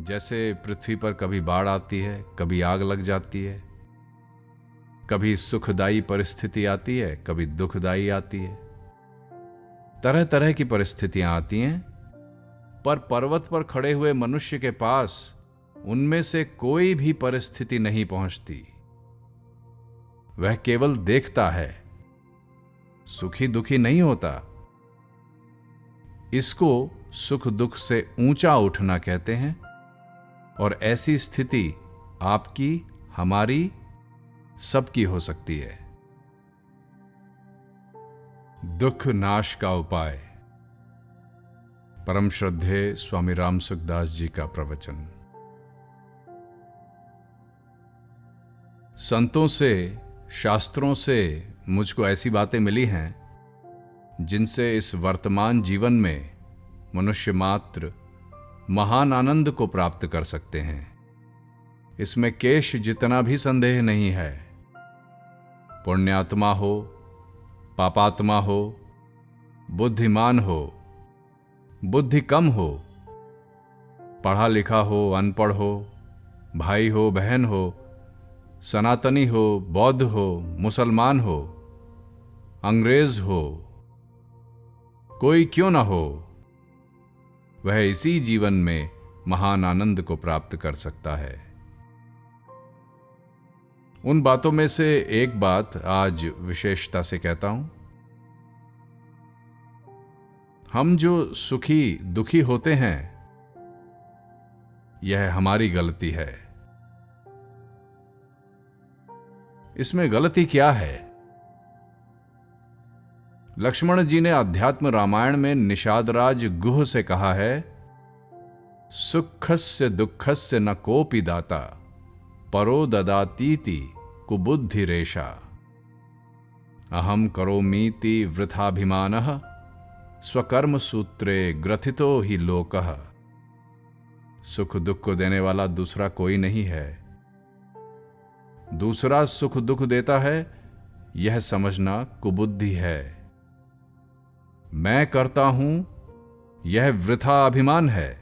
जैसे पृथ्वी पर कभी बाढ़ आती है, कभी आग लग जाती है, कभी सुखदायी परिस्थिति आती है, कभी दुखदायी आती है। तरह तरह की परिस्थितियां आती हैं, पर पर्वत पर खड़े हुए मनुष्य के पास उनमें से कोई भी परिस्थिति नहीं पहुंचती। वह केवल देखता है, सुखी दुखी नहीं होता। इसको सुख दुख से ऊंचा उठना कहते हैं, और ऐसी स्थिति आपकी, हमारी, सबकी हो सकती है। दुख नाश का उपाय। परम श्रद्धेय स्वामी राम सुखदास जी का प्रवचन। संतों से, शास्त्रों से मुझको ऐसी बातें मिली हैं जिनसे इस वर्तमान जीवन में मनुष्य मात्र महान आनंद को प्राप्त कर सकते हैं। इसमें केश जितना भी संदेह नहीं है। पुण्यात्मा हो, पापात्मा हो, बुद्धिमान हो, बुद्धि कम हो, पढ़ा लिखा हो, अनपढ़ हो, भाई हो, बहन हो, सनातनी हो, बौद्ध हो, मुसलमान हो, अंग्रेज हो, कोई क्यों ना हो, वह इसी जीवन में महान आनंद को प्राप्त कर सकता है। उन बातों में से एक बात आज विशेषता से कहता हूं। हम जो सुखी दुखी होते हैं, यह हमारी गलती है। इसमें गलती क्या है? लक्ष्मण जी ने अध्यात्म रामायण में निषादराज गुह से कहा है, सुखस्य दुःखस्य न कोपि दाता परो ददातीति कुबुद्धि रेशा अहम करोमीति वृथाभिमानः स्वकर्म सूत्रे ग्रथितो ही लोकः। सुख दुख को देने वाला दूसरा कोई नहीं है। दूसरा सुख दुख देता है, यह समझना कुबुद्धि है। मैं करता हूं, यह वृथा अभिमान है।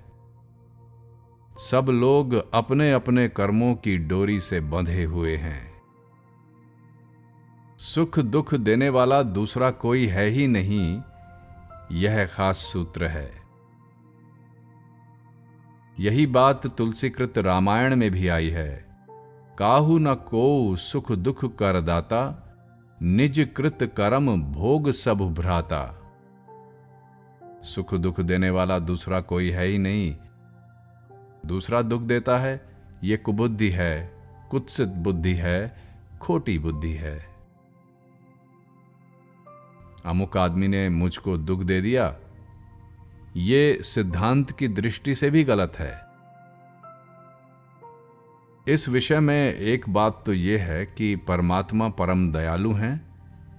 सब लोग अपने अपने कर्मों की डोरी से बंधे हुए हैं। सुख दुख देने वाला दूसरा कोई है ही नहीं, यह खास सूत्र है। यही बात तुलसीकृत रामायण में भी आई है। काहू न को सुख दुख कर दाता निज कृत कर्म भोग सब भ्राता। सुख दुख देने वाला दूसरा कोई है ही नहीं। दूसरा दुख देता है, यह कुबुद्धि है, कुत्सित बुद्धि है, खोटी बुद्धि है। अमुक आदमी ने मुझको दुख दे दिया, यह सिद्धांत की दृष्टि से भी गलत है। इस विषय में एक बात तो यह है कि परमात्मा परम दयालु हैं,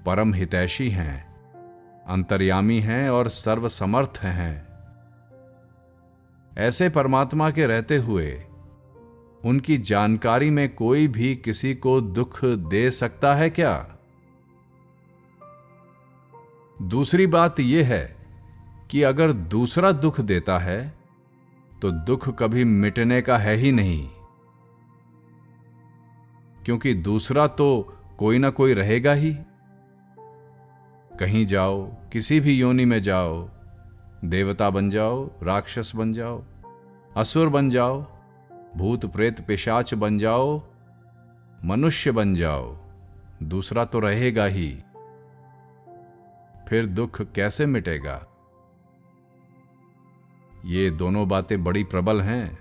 परम हितैषी हैं, अंतर्यामी हैं और सर्वसमर्थ हैं। ऐसे परमात्मा के रहते हुए उनकी जानकारी में कोई भी किसी को दुख दे सकता है क्या? दूसरी बात यह है कि अगर दूसरा दुख देता है तो दुख कभी मिटने का है ही नहीं, क्योंकि दूसरा तो कोई ना कोई रहेगा ही। कहीं जाओ, किसी भी योनि में जाओ, देवता बन जाओ, राक्षस बन जाओ, असुर बन जाओ, भूत प्रेत पिशाच बन जाओ, मनुष्य बन जाओ, दूसरा तो रहेगा ही। फिर दुख कैसे मिटेगा? ये दोनों बातें बड़ी प्रबल हैं।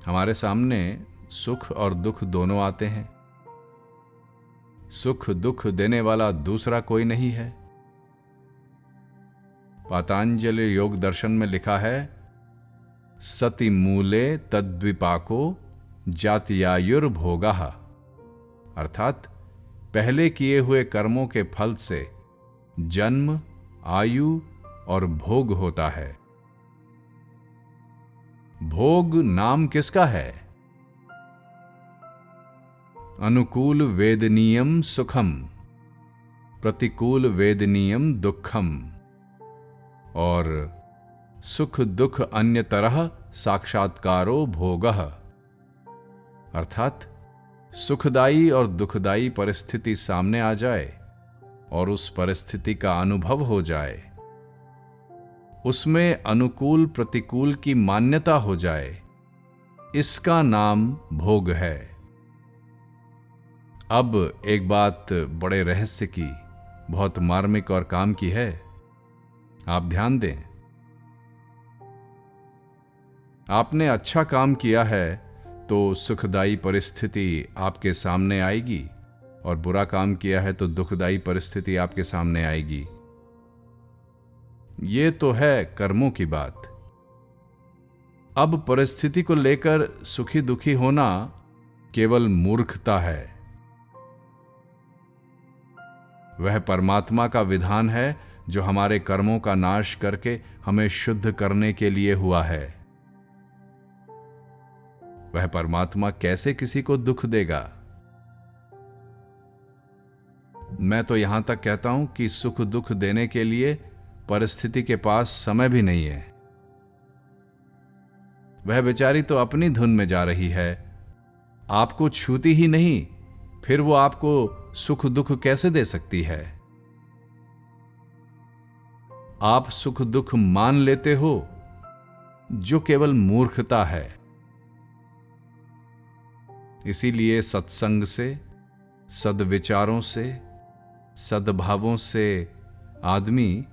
हमारे सामने सुख और दुख दोनों आते हैं। सुख दुख देने वाला दूसरा कोई नहीं है। पातंजलि योग दर्शन में लिखा है, सति मूले तद्विपाको जात्यायुर्भोगः। अर्थात पहले किए हुए कर्मों के फल से जन्म, आयु और भोग होता है। भोग नाम किसका है? अनुकूल वेदनीयम सुखम, प्रतिकूल वेदनीयम दुखम। और सुख दुख अन्य तरह साक्षात्कारो भोगः। अर्थात सुखदाई और दुखदाई परिस्थिति सामने आ जाए और उस परिस्थिति का अनुभव हो जाए, उसमें अनुकूल प्रतिकूल की मान्यता हो जाए, इसका नाम भोग है। अब एक बात बड़े रहस्य की, बहुत मार्मिक और काम की है, आप ध्यान दें। आपने अच्छा काम किया है तो सुखदाई परिस्थिति आपके सामने आएगी, और बुरा काम किया है तो दुखदाई परिस्थिति आपके सामने आएगी। ये तो है कर्मों की बात। अब परिस्थिति को लेकर सुखी दुखी होना केवल मूर्खता है। वह परमात्मा का विधान है जो हमारे कर्मों का नाश करके हमें शुद्ध करने के लिए हुआ है। वह परमात्मा कैसे किसी को दुख देगा? मैं तो यहां तक कहता हूं कि सुख दुख देने के लिए परिस्थिति के पास समय भी नहीं है। वह बेचारी तो अपनी धुन में जा रही है, आपको छूती ही नहीं, फिर वो आपको सुख दुख कैसे दे सकती है? आप सुख दुख मान लेते हो, जो केवल मूर्खता है। इसीलिए सत्संग से, सद्विचारों से, सद्भावों से आदमी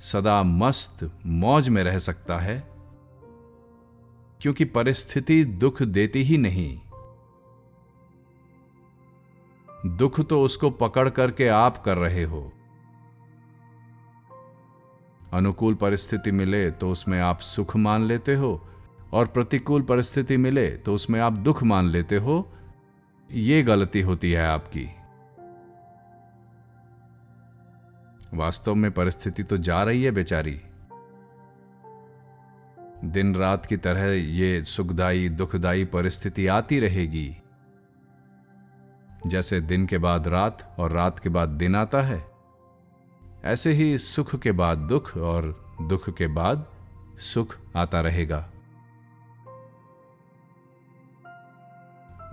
सदा मस्त मौज में रह सकता है, क्योंकि परिस्थिति दुख देती ही नहीं। दुख तो उसको पकड़ करके आप कर रहे हो। अनुकूल परिस्थिति मिले तो उसमें आप सुख मान लेते हो, और प्रतिकूल परिस्थिति मिले तो उसमें आप दुख मान लेते हो। ये गलती होती है आपकी। वास्तव में परिस्थिति तो जा रही है बेचारी। दिन रात की तरह ये सुखदाई दुखदाई परिस्थिति आती रहेगी। जैसे दिन के बाद रात और रात के बाद दिन आता है, ऐसे ही सुख के बाद दुख और दुख के बाद सुख आता रहेगा।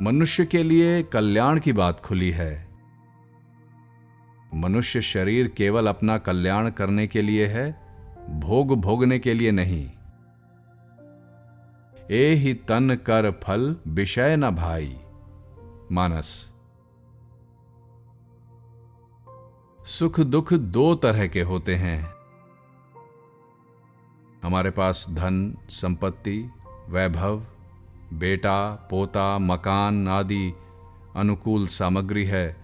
मनुष्य के लिए कल्याण की बात खुली है। मनुष्य शरीर केवल अपना कल्याण करने के लिए है, भोग भोगने के लिए नहीं। ए ही तन कर फल विषय न भाई, मानस। सुख दुख दो तरह के होते हैं। हमारे पास धन संपत्ति, वैभव, बेटा पोता, मकान आदि अनुकूल सामग्री है,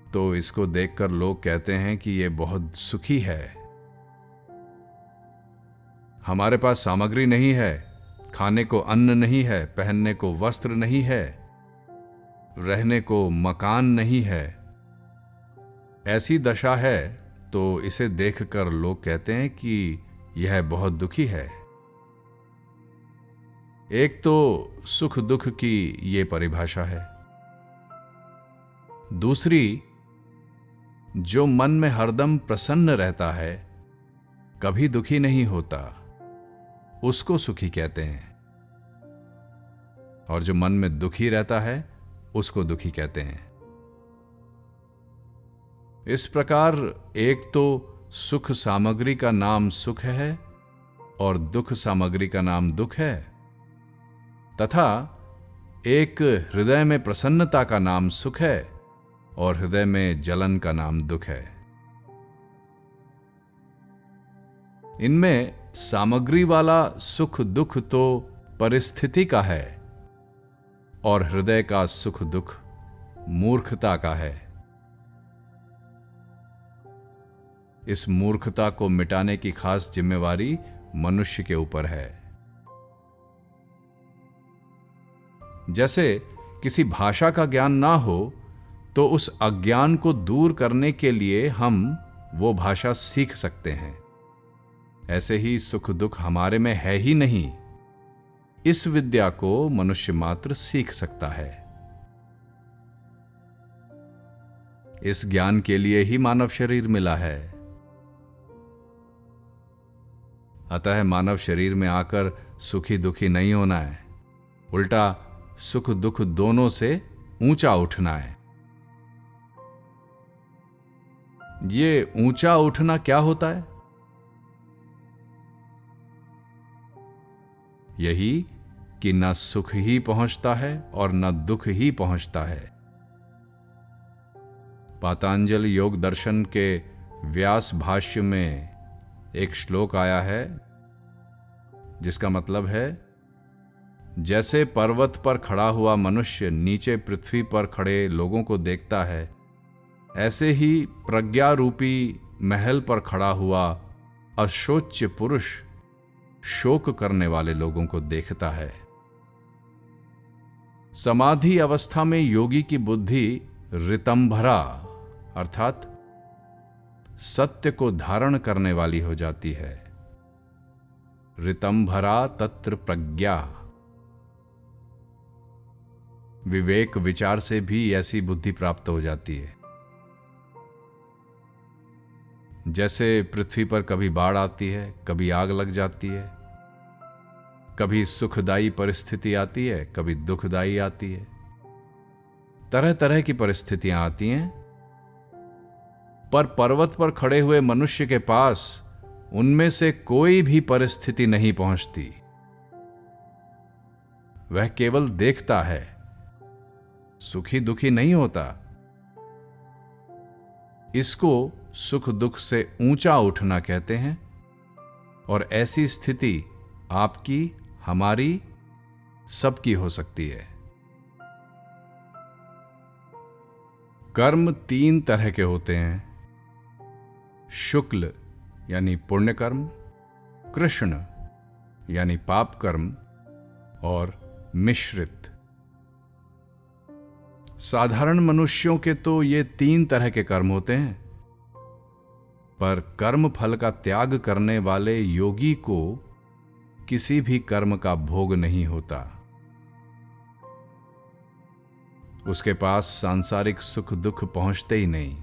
तो इसको देखकर लोग कहते हैं कि ये बहुत सुखी है। हमारे पास सामग्री नहीं है, खाने को अन्न नहीं है, पहनने को वस्त्र नहीं है, रहने को मकान नहीं है, ऐसी दशा है, तो इसे देखकर लोग कहते हैं कि यह बहुत दुखी है। एक तो सुख दुख की ये परिभाषा है। दूसरी, जो मन में हरदम प्रसन्न रहता है, कभी दुखी नहीं होता, उसको सुखी कहते हैं। और जो मन में दुखी रहता है, उसको दुखी कहते हैं। इस प्रकार एक तो सुख सामग्री का नाम सुख है और दुख सामग्री का नाम दुख है, तथा एक हृदय में प्रसन्नता का नाम सुख है और हृदय में जलन का नाम दुख है। इनमें सामग्री वाला सुख दुख तो परिस्थिति का है और हृदय का सुख दुख मूर्खता का है। इस मूर्खता को मिटाने की खास जिम्मेवारी मनुष्य के ऊपर है। जैसे किसी भाषा का ज्ञान ना हो तो उस अज्ञान को दूर करने के लिए हम वो भाषा सीख सकते हैं। ऐसे ही सुख दुख हमारे में है ही नहीं, इस विद्या को मनुष्य मात्र सीख सकता है। इस ज्ञान के लिए ही मानव शरीर मिला है। अतः मानव शरीर में आकर सुखी दुखी नहीं होना है, उल्टा सुख दुख दोनों से ऊंचा उठना है। ये ऊंचा उठना क्या होता है? यही कि न सुख ही पहुंचता है और न दुख ही पहुंचता है। पातंजल योग दर्शन के व्यास भाष्य में एक श्लोक आया है जिसका मतलब है, जैसे पर्वत पर खड़ा हुआ मनुष्य नीचे पृथ्वी पर खड़े लोगों को देखता है, ऐसे ही प्रज्ञा रूपी महल पर खड़ा हुआ अशोच्य पुरुष शोक करने वाले लोगों को देखता है। समाधि अवस्था में योगी की बुद्धि ऋतंभरा अर्थात सत्य को धारण करने वाली हो जाती है। ऋतंभरा तत्र प्रज्ञा। विवेक विचार से भी ऐसी बुद्धि प्राप्त हो जाती है। जैसे पृथ्वी पर कभी बाढ़ आती है, कभी आग लग जाती है, कभी सुखदायी परिस्थिति आती है, कभी दुखदायी आती है, तरह तरह की परिस्थितियां आती हैं, पर पर्वत पर खड़े हुए मनुष्य के पास उनमें से कोई भी परिस्थिति नहीं पहुंचती। वह केवल देखता है, सुखी दुखी नहीं होता। इसको सुख दुख से ऊंचा उठना कहते हैं, और ऐसी स्थिति आपकी, हमारी, सबकी हो सकती है। कर्म 3 तरह के होते हैं, शुक्ल यानी पुण्य कर्म, कृष्ण यानी पाप कर्म, और मिश्रित। साधारण मनुष्यों के तो ये 3 तरह के कर्म होते हैं, पर कर्म फल का त्याग करने वाले योगी को किसी भी कर्म का भोग नहीं होता। उसके पास सांसारिक सुख दुख पहुंचते ही नहीं।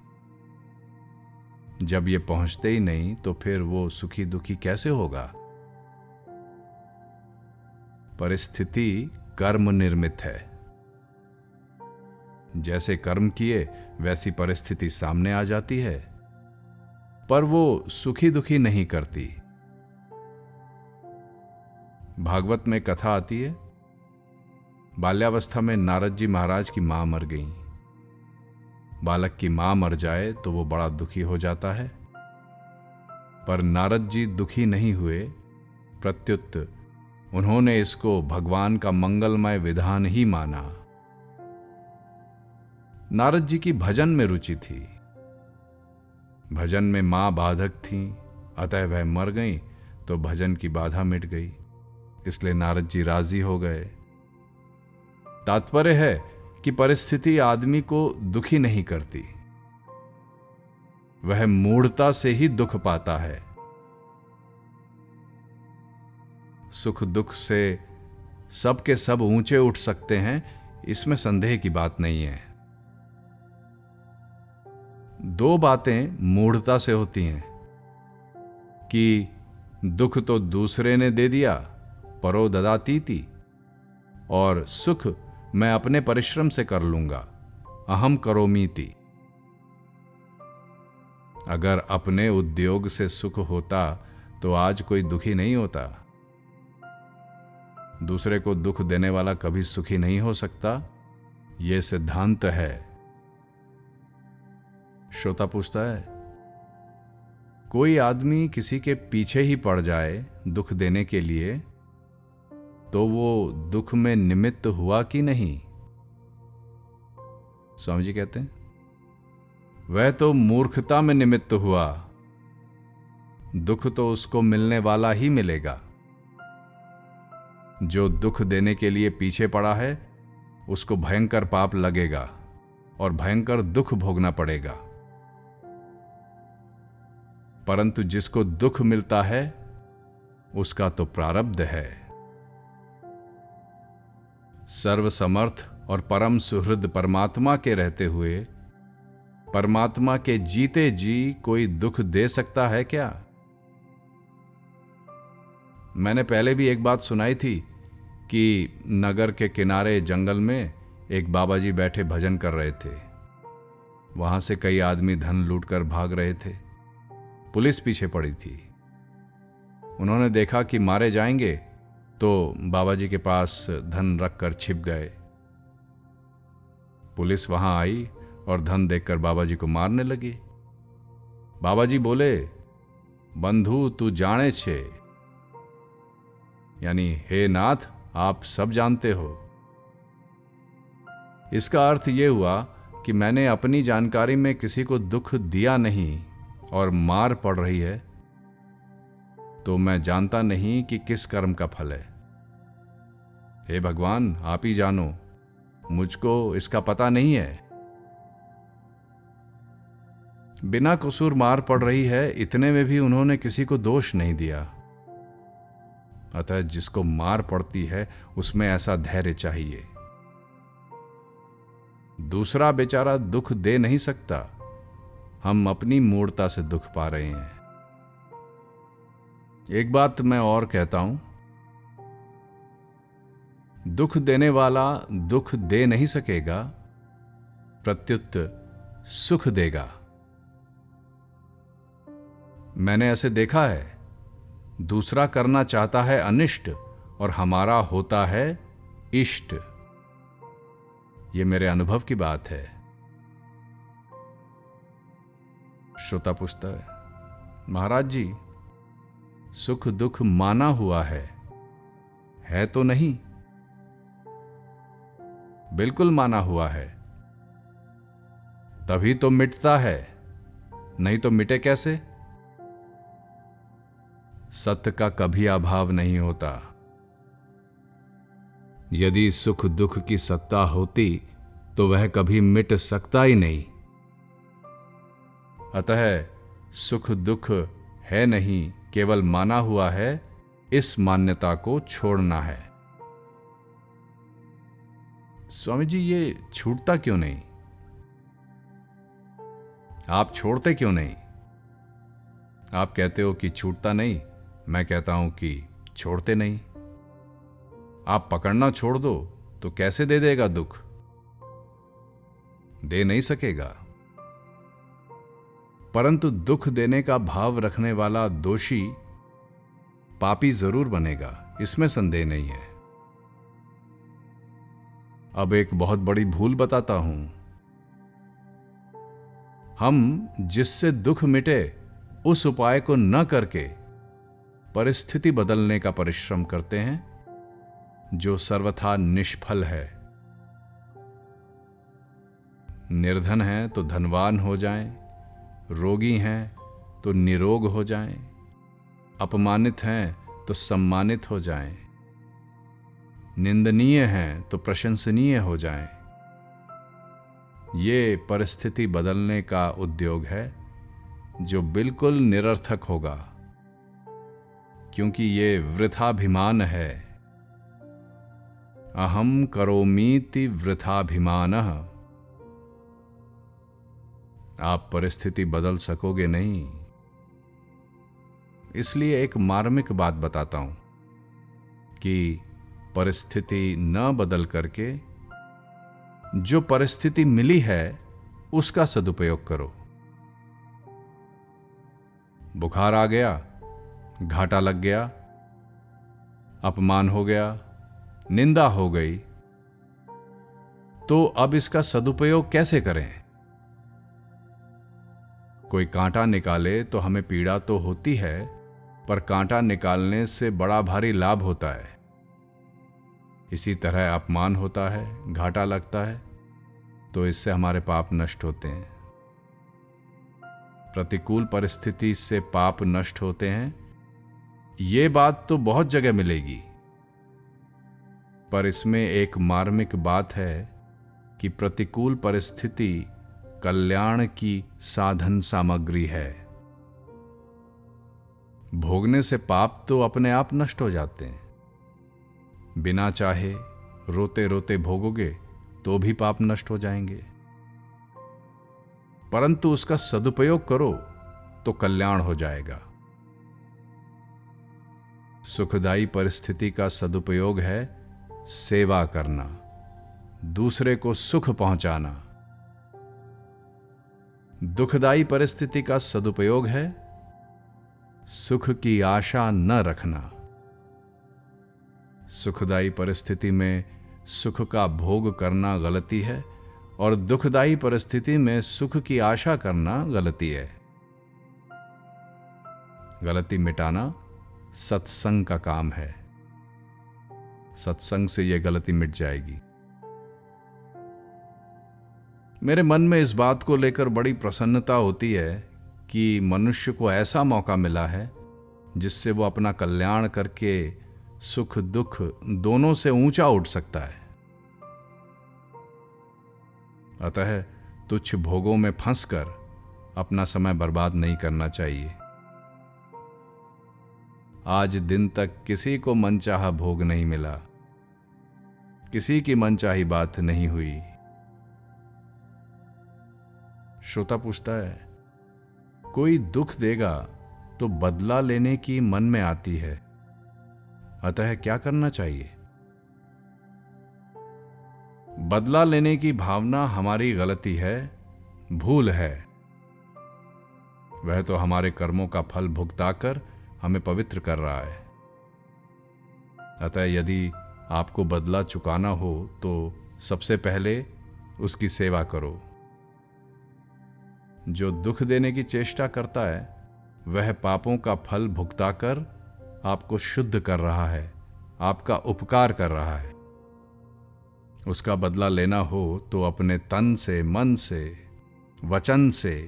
जब ये पहुंचते ही नहीं तो फिर वो सुखी दुखी कैसे होगा? परिस्थिति कर्म निर्मित है। जैसे कर्म किए वैसी परिस्थिति सामने आ जाती है, पर वो सुखी दुखी नहीं करती। भागवत में कथा आती है, बाल्यावस्था में नारद जी महाराज की मां मर गई। बालक की मां मर जाए तो वो बड़ा दुखी हो जाता है, पर नारद जी दुखी नहीं हुए, प्रत्युत उन्होंने इसको भगवान का मंगलमय विधान ही माना। नारद जी की भजन में रुचि थी। भजन में मां बाधक थी, अतः वह मर गई तो भजन की बाधा मिट गई, इसलिए नारद जी राजी हो गए। तात्पर्य है कि परिस्थिति आदमी को दुखी नहीं करती, वह मूढ़ता से ही दुख पाता है। सुख दुख से सब के सब ऊंचे उठ सकते हैं, इसमें संदेह की बात नहीं है। 2 बातें मूढ़ता से होती हैं कि दुख तो दूसरे ने दे दिया, परो ददातीति, और सुख मैं अपने परिश्रम से कर लूंगा, अहम करोमीति। अगर अपने उद्योग से सुख होता तो आज कोई दुखी नहीं होता। दूसरे को दुख देने वाला कभी सुखी नहीं हो सकता, यह सिद्धांत है। श्रोता पूछता है, कोई आदमी किसी के पीछे ही पड़ जाए दुख देने के लिए, तो वो दुख में निमित्त हुआ कि नहीं? स्वामी जी कहते हैं, वह तो मूर्खता में निमित्त हुआ। दुख तो उसको मिलने वाला ही मिलेगा। जो दुख देने के लिए पीछे पड़ा है उसको भयंकर पाप लगेगा और भयंकर दुख भोगना पड़ेगा। परंतु जिसको दुख मिलता है उसका तो प्रारब्ध है। सर्वसमर्थ और परम सुहृद परमात्मा के रहते हुए परमात्मा के जीते जी कोई दुख दे सकता है क्या? मैंने पहले भी एक बात सुनाई थी कि नगर के किनारे जंगल में एक बाबा जी बैठे भजन कर रहे थे। वहां से कई आदमी धन लूटकर भाग रहे थे। पुलिस पीछे पड़ी थी। उन्होंने देखा कि मारे जाएंगे, तो बाबा जी के पास धन रखकर छिप गए। पुलिस वहां आई और धन देखकर बाबा जी को मारने लगी। बाबा जी बोले, बंधु तू जाने छे, यानी हे नाथ आप सब जानते हो। इसका अर्थ यह हुआ कि मैंने अपनी जानकारी में किसी को दुख दिया नहीं और मार पड़ रही है तो मैं जानता नहीं कि किस कर्म का फल है। हे भगवान आप ही जानो, मुझको इसका पता नहीं है। बिना कसूर मार पड़ रही है, इतने में भी उन्होंने किसी को दोष नहीं दिया। अतः जिसको मार पड़ती है उसमें ऐसा धैर्य चाहिए। दूसरा बेचारा दुख दे नहीं सकता, हम अपनी मूढ़ता से दुख पा रहे हैं। एक बात मैं और कहता हूं, दुख देने वाला दुख दे नहीं सकेगा, प्रत्युत सुख देगा। मैंने ऐसे देखा है, दूसरा करना चाहता है अनिष्ट और हमारा होता है इष्ट। ये मेरे अनुभव की बात है। श्रोता पूछता है, महाराज जी सुख दुख माना हुआ है तो नहीं? बिल्कुल माना हुआ है, तभी तो मिटता है, नहीं तो मिटे कैसे? सत्य का कभी अभाव नहीं होता। यदि सुख दुख की सत्ता होती तो वह कभी मिट सकता ही नहीं। अतः सुख दुख है नहीं, केवल माना हुआ है, इस मान्यता को छोड़ना है। स्वामी जी ये छूटता क्यों नहीं? आप छोड़ते क्यों नहीं? आप कहते हो कि छूटता नहीं, मैं कहता हूं कि छोड़ते नहीं। आप पकड़ना छोड़ दो तो कैसे दे देगा दुख? दे नहीं सकेगा। परंतु दुख देने का भाव रखने वाला दोषी पापी जरूर बनेगा, इसमें संदेह नहीं है। अब एक बहुत बड़ी भूल बताता हूं। हम जिससे दुख मिटे उस उपाय को न करके परिस्थिति बदलने का परिश्रम करते हैं, जो सर्वथा निष्फल है। निर्धन हैं तो धनवान हो जाएं, रोगी हैं तो निरोग हो जाएं, अपमानित हैं तो सम्मानित हो जाएं, निंदनीय हैं तो प्रशंसनीय हो जाएं। ये परिस्थिति बदलने का उद्योग है जो बिल्कुल निरर्थक होगा, क्योंकि ये वृथाभिमान है। अहम करोमीति वृथाभिमानः। आप परिस्थिति बदल सकोगे नहीं। इसलिए एक मार्मिक बात बताता हूं कि परिस्थिति न बदल करके जो परिस्थिति मिली है उसका सदुपयोग करो। बुखार आ गया, घाटा लग गया, अपमान हो गया, निंदा हो गई, तो अब इसका सदुपयोग कैसे करें? कोई कांटा निकाले तो हमें पीड़ा तो होती है, पर कांटा निकालने से बड़ा भारी लाभ होता है। इसी तरह अपमान होता है, घाटा लगता है, तो इससे हमारे पाप नष्ट होते हैं। प्रतिकूल परिस्थिति से पाप नष्ट होते हैं, ये बात तो बहुत जगह मिलेगी, पर इसमें एक मार्मिक बात है कि प्रतिकूल परिस्थिति कल्याण की साधन सामग्री है। भोगने से पाप तो अपने आप नष्ट हो जाते हैं। बिना चाहे रोते रोते भोगोगे तो भी पाप नष्ट हो जाएंगे, परंतु उसका सदुपयोग करो तो कल्याण हो जाएगा। सुखदायी परिस्थिति का सदुपयोग है सेवा करना, दूसरे को सुख पहुंचाना। दुखदायी परिस्थिति का सदुपयोग है सुख की आशा न रखना। सुखदायी परिस्थिति में सुख का भोग करना गलती है और दुखदायी परिस्थिति में सुख की आशा करना गलती है। गलती मिटाना सत्संग का काम है। सत्संग से यह गलती मिट जाएगी। मेरे मन में इस बात को लेकर बड़ी प्रसन्नता होती है कि मनुष्य को ऐसा मौका मिला है जिससे वो अपना कल्याण करके सुख दुख दोनों से ऊंचा उठ सकता है। अतः तुच्छ भोगों में फंसकर अपना समय बर्बाद नहीं करना चाहिए। आज दिन तक किसी को मनचाहा भोग नहीं मिला, किसी की मनचाही बात नहीं हुई। श्रोता पूछता है, कोई दुख देगा तो बदला लेने की मन में आती है, अतः क्या करना चाहिए? बदला लेने की भावना हमारी गलती है, भूल है। वह तो हमारे कर्मों का फल भुगताकर हमें पवित्र कर रहा है। अतः यदि आपको बदला चुकाना हो तो सबसे पहले उसकी सेवा करो। जो दुख देने की चेष्टा करता है वह पापों का फल भुगताकर आपको शुद्ध कर रहा है, आपका उपकार कर रहा है। उसका बदला लेना हो तो अपने तन से, मन से, वचन से,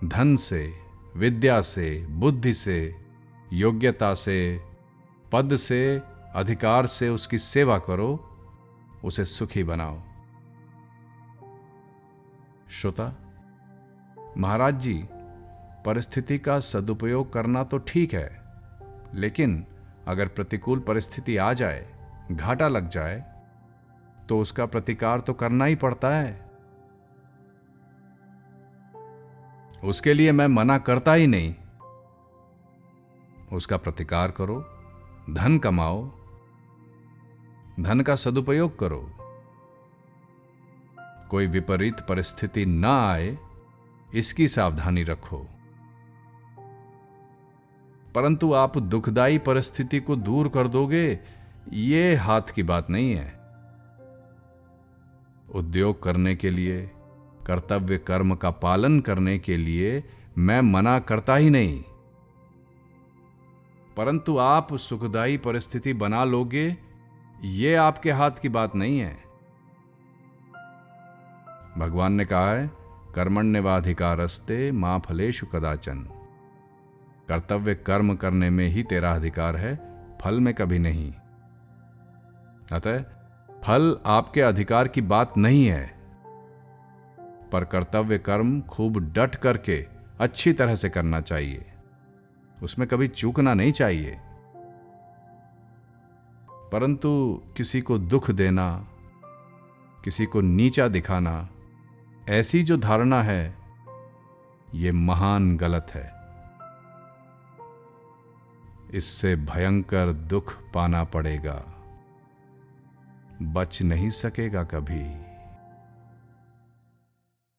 धन से, विद्या से, बुद्धि से, योग्यता से, पद से, अधिकार से उसकी सेवा करो, उसे सुखी बनाओ। श्रोता, महाराज जी, परिस्थिति का सदुपयोग करना तो ठीक है, लेकिन अगर प्रतिकूल परिस्थिति आ जाए, घाटा लग जाए, तो उसका प्रतिकार तो करना ही पड़ता है। उसके लिए मैं मना करता ही नहीं। उसका प्रतिकार करो, धन कमाओ, धन का सदुपयोग करो। कोई विपरीत परिस्थिति न आए, इसकी सावधानी रखो। परंतु आप दुखदाई परिस्थिति को दूर कर दोगे, ये हाथ की बात नहीं है। उद्योग करने के लिए, कर्तव्य कर्म का पालन करने के लिए मैं मना करता ही नहीं, परंतु आप सुखदायी परिस्थिति बना लोगे, ये आपके हाथ की बात नहीं है। भगवान ने कहा है, कर्मण्येवाधिकारस्ते मा फलेषु कदाचन। कर्तव्य कर्म करने में ही तेरा अधिकार है, फल में कभी नहीं। अतः फल आपके अधिकार की बात नहीं है, पर कर्तव्य कर्म खूब डट करके अच्छी तरह से करना चाहिए। उसमें कभी चूकना नहीं चाहिए। परंतु किसी को दुख देना, किसी को नीचा दिखाना, ऐसी जो धारणा है, ये महान गलत है। इससे भयंकर दुख पाना पड़ेगा, बच नहीं सकेगा कभी।